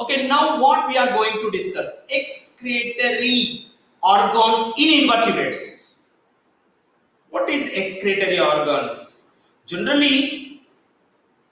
Okay, now what we are going to discuss? Excretory organs in invertebrates. What is excretory organs? Generally,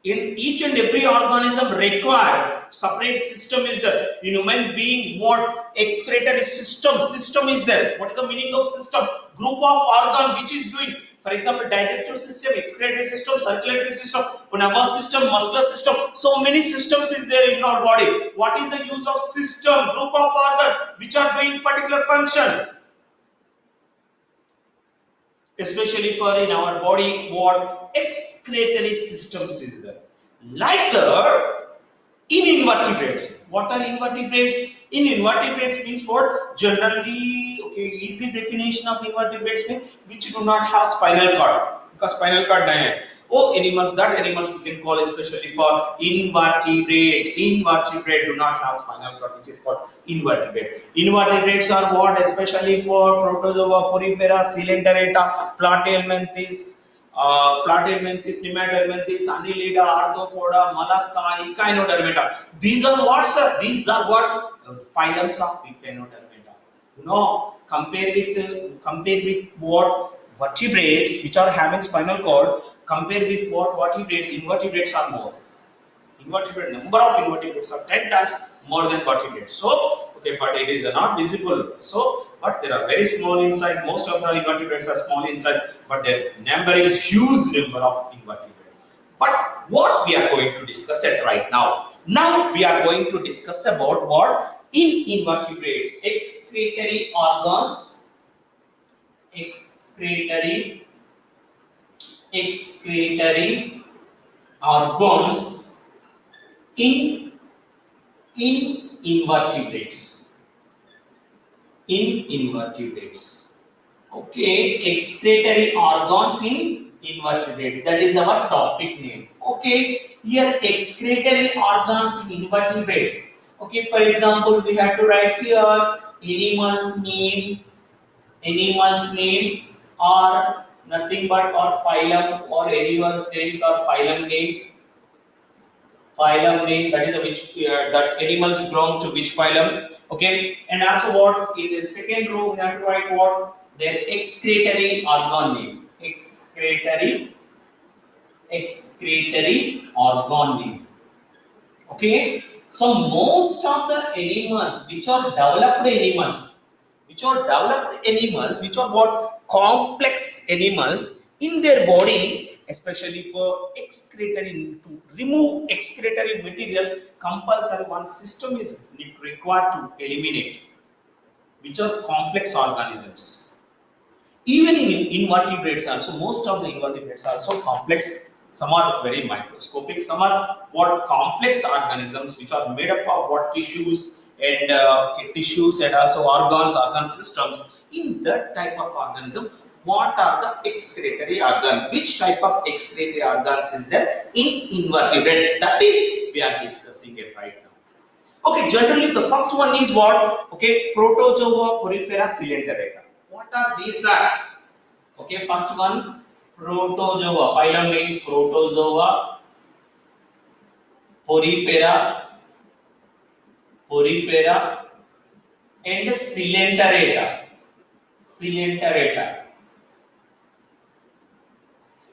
in each and every organism require separate system is there. In human being, what excretory system is there. What is the meaning of system? Group of organ which is doing, for example, digestive system, excretory system, circulatory system, nervous system, muscular system. So many systems is there in our body. What is the use of system? Group of organ which are doing particular function, especially for in our body. What excretory systems is there? Like in invertebrates. What are invertebrates? In invertebrates means what? Generally, okay, easy definition of invertebrates means which do not have spinal cord, because spinal cord nahi hai. Oh, animals, that animals we can call especially for invertebrate. Invertebrate do not have spinal cord, which is called invertebrate. Invertebrates are what? Especially for Protozoa, Porifera, Coelenterata, Platyhelminthes, Platyhelminthes, Nematodhelminthes, Annelida, Arthropoda, Mollusca, Echinodermata. These are what, sir? These are what? Phylums of Echinodermata. You know, compare with what vertebrates which are having spinal cord. Compare with what vertebrates. Invertebrates are more. Invertebrate number of invertebrates are 10 times more than vertebrates. So, okay, but it is not visible. So, but they are very small inside. Most of the invertebrates are small inside, but their number is huge number of invertebrates. But what we are going to discuss it right now. Now we are going to discuss about what in invertebrates excretory organs, excretory excretory organs in invertebrates. In invertebrates. Okay, excretory organs in invertebrates. That is our topic name. Okay, here excretory organs in invertebrates. Okay, for example, we have to write here animal's name, animal's name, or nothing but or phylum or animal's names or phylum name, that is a which that animals belong to which phylum. Okay, and also what in the second row we have to write what their excretory organ name, excretory organ name. Okay, so most of the animals which are developed animals, which are what complex animals in their body, especially for excretory, to remove excretory material, compulsory one system is required to eliminate, which are complex organisms. Even in invertebrates also, most of the invertebrates are also complex. Some are very microscopic, some are what complex organisms which are made up of what tissues and also organ systems. In that type of organism, what are the excretory organ? Which type of excretory organs is there in invertebrates? That is, we are discussing it right now. Okay, generally the first one is what? Okay, Protozoa, Porifera, Coelenterata. What are these? Okay, first one, Protozoa. Phylum means Protozoa, Porifera, and Coelenterata. Coelenterata.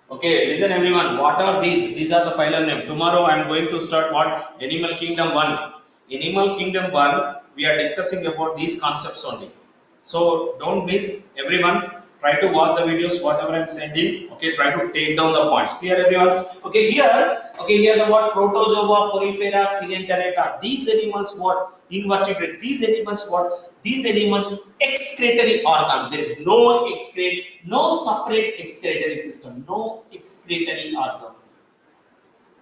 Okay, listen everyone. What are these? These are the phylum name. Tomorrow I am going to start what? Animal Kingdom 1. Animal Kingdom 1, we are discussing about these concepts only. So don't miss everyone. Try to watch the videos, whatever I'm sending. Okay, try to take down the points. Clear everyone? Okay, here the word Protozoa, Porifera, Coelenterata. These animals what? Invertebrates. These animals what? These animals excretory organ. There is no separate excretory system, no excretory organs.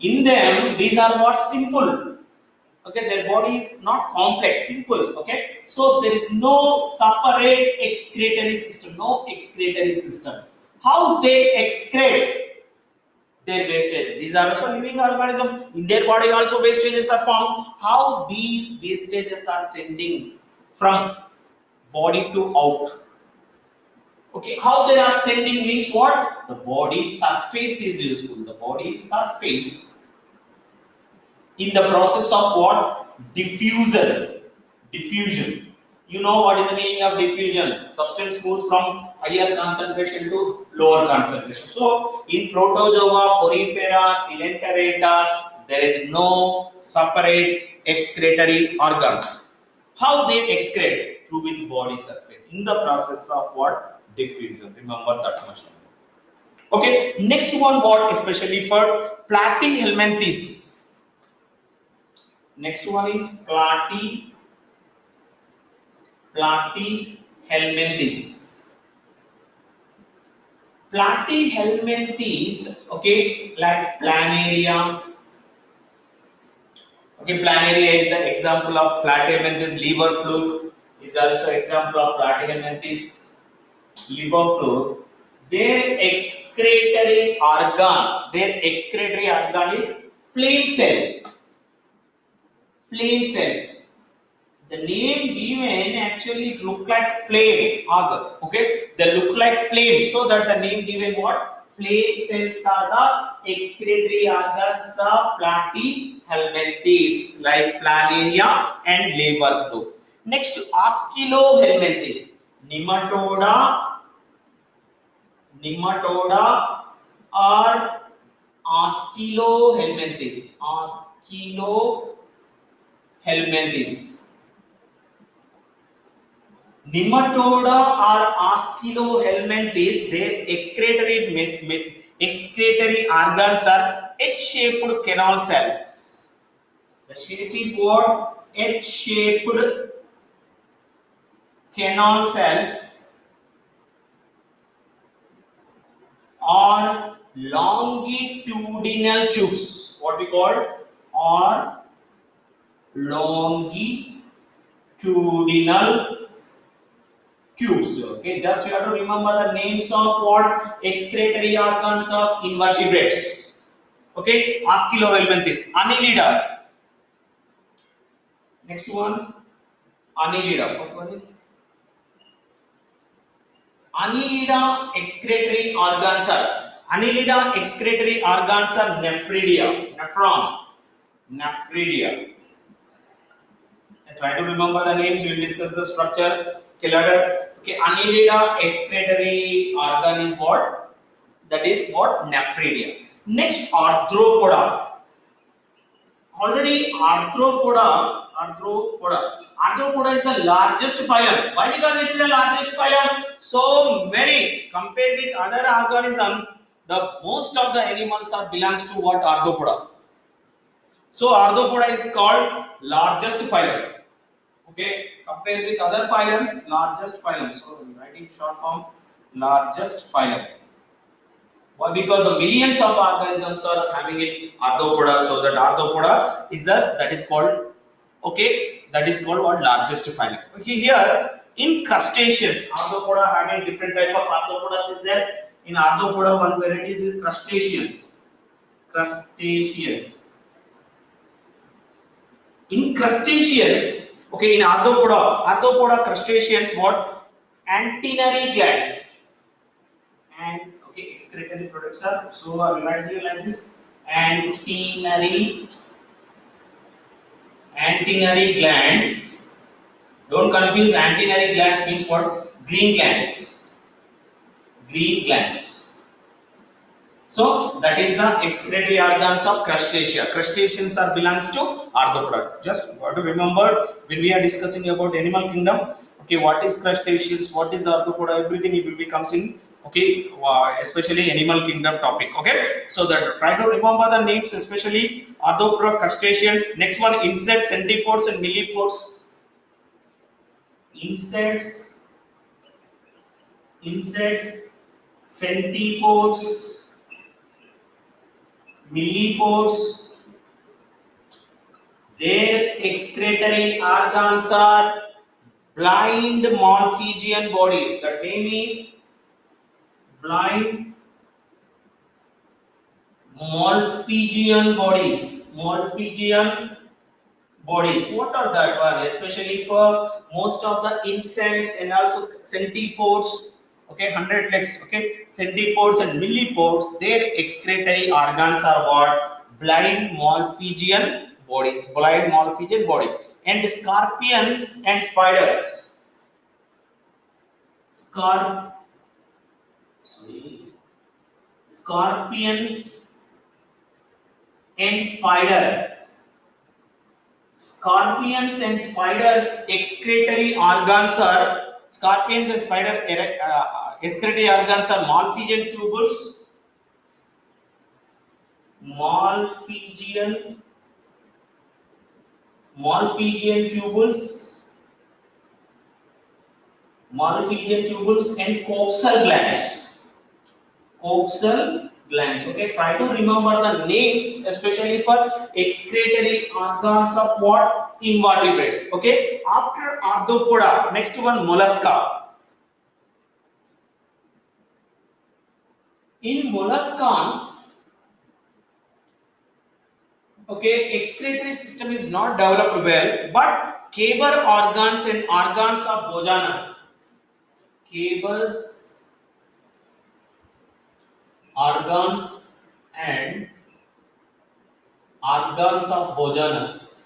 In them, these are what? Simple. Okay, their body is not complex, simple. Okay, so there is no separate excretory system, no excretory system. How they excrete their wastage? These are also living organisms. In their body, also wastages are formed. How these wastages are sending from body to out? Okay, how they are sending means what? The body surface is useful. The body surface in the process of what? Diffusion. Diffusion. You know what is the meaning of diffusion? Substance moves from higher concentration to lower concentration. So, in Protozoa, Porifera, Coelenterata, there is no separate excretory organs. How they excrete? Through with body surface. In the process of what? Diffusion. Remember that much. Okay, next one what especially for platyhelminthes. Next one is platyhelminthes. Platyhelminthes, okay, like planaria. Okay, planaria is the example of platyhelminthes. Liver fluke is also example of platyhelminthes. Liver fluke. Their excretory organ is flame cell. Flame cells. The name given actually look like flame organ. Okay, they look like flame, so that the name given what? Flame cells are the excretory organs of platyhelminthes like planaria and liver fluke. Next, Ascilohelminthes. Nematoda or Ascilohelminthes. Ascilohelminthes. Nematoda or Ascilohelminthes, their excretory organs are H-shaped canal cells. The shape is what? H-shaped canal cells or longitudinal tubes. What we call? Or longitudinal tubes. Okay, just you have to remember the names of what excretory organs of invertebrates. Okay, Ascilohelminthes, Annelida. Next one, Annelida. What one is Annelida? Annelida excretory organs are nephridia. Try to remember the names. We will discuss the structure. Okay, later. Okay, Annelida excretory organ is what? That is what? Nephridia. Next, Arthropoda. Already Arthropoda is the largest phylum. Why? Because it is the largest phylum. So many compared with other organisms, the most of the animals are belongs to what? Arthropoda. So Arthropoda is called largest phylum. Okay, compared with other phylums, largest phylum. So writing short form, largest phylum. Why? Because the millions of organisms are having it arthropoda, so that arthropoda is that is called, okay, that is called what? Largest phylum. Okay, here in crustaceans, arthropoda having different type of arthropodas is there. In arthropoda, one variety is crustaceans. Crustaceans. In crustaceans, okay, in arthropoda crustaceans, what? Antennary glands. And okay, excretory products are, so I will write here like this: antennary glands. Don't confuse, antennary glands means what? Green glands. Green glands. So that is the excretory organs of crustacea. Crustaceans are belongs to arthropoda. Just got to remember when we are discussing about animal kingdom. Okay, what is crustaceans? What is arthropoda? Everything it will be comes in. Okay, especially animal kingdom topic. Okay, so that try to remember the names, especially arthropoda, crustaceans. Next one, insects, centipodes, and millipodes. Insects, centipodes, millipodes. Their excretory organs are blind Malpighian bodies. The name is blind Malpighian bodies. Malpighian bodies. What are that one? Especially for most of the insects and also centipodes. Okay, 100 legs. Okay, centipodes and millipodes. Their excretory organs are what? Blind Malpighian body, cephaloid malpighian body, and scorpions and spiders. Sorry, scorpions and spiders. Scorpions and spiders excretory organs are excretory organs are Malpighian tubules, and coxal glands. Coxal glands. Okay, try to remember the names, especially for excretory organs of what? Invertebrates. Okay, after arthropoda, next one mollusca. In molluscans, okay, excretory system is not developed well, but cable organs and organs of Bojanus. Cables, organs, and organs of Bojanus.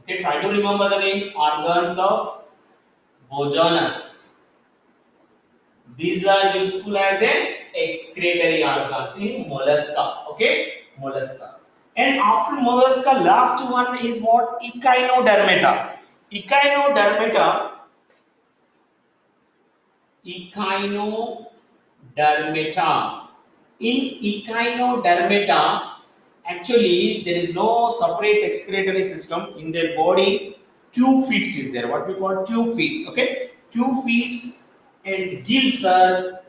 Okay, try to remember the names. Organs of Bojanus. These are useful as a excretory organs in mollusca. Okay, mollusca. And after mollusca, last one is what? Echinodermata. Echinodermata. Echinodermata. In echinodermata, actually there is no separate excretory system in their body. Two feet is there. What we call two feet. Okay, two feet and gills are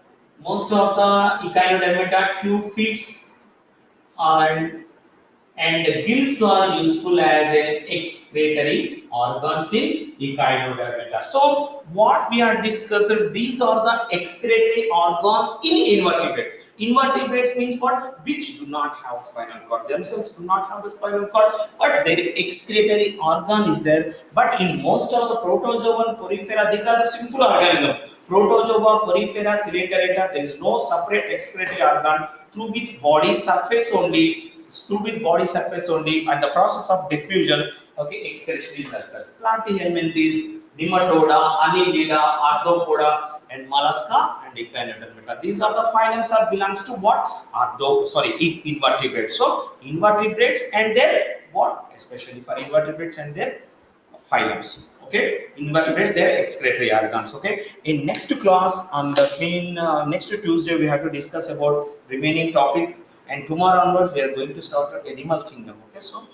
most of the echinodermata. Two feet and the gills are useful as an excretory organs in echinodermata. So what we are discussing, these are the excretory organs in invertebrate. Invertebrates means what? Which do not have spinal cord. Themselves do not have the spinal cord, but their excretory organ is there. But in most of the protozoan porifera, these are the simple organism. Protozoa, porifera, ciliatorata, there is no separate excretory organ through with body surface only and the process of diffusion, okay, excretion is occurs. Platyhelminthes, Nematoda, Annelida, Arthropoda, and Mollusca and Echinodermata. These are the phylums that belongs to what? Invertebrates. So invertebrates and their what? Especially for invertebrates and their phylums. Okay, invertebrates, their excretory organs. Okay, in next class on the next Tuesday we have to discuss about remaining topic, and tomorrow onwards we are going to start the animal kingdom. Okay, so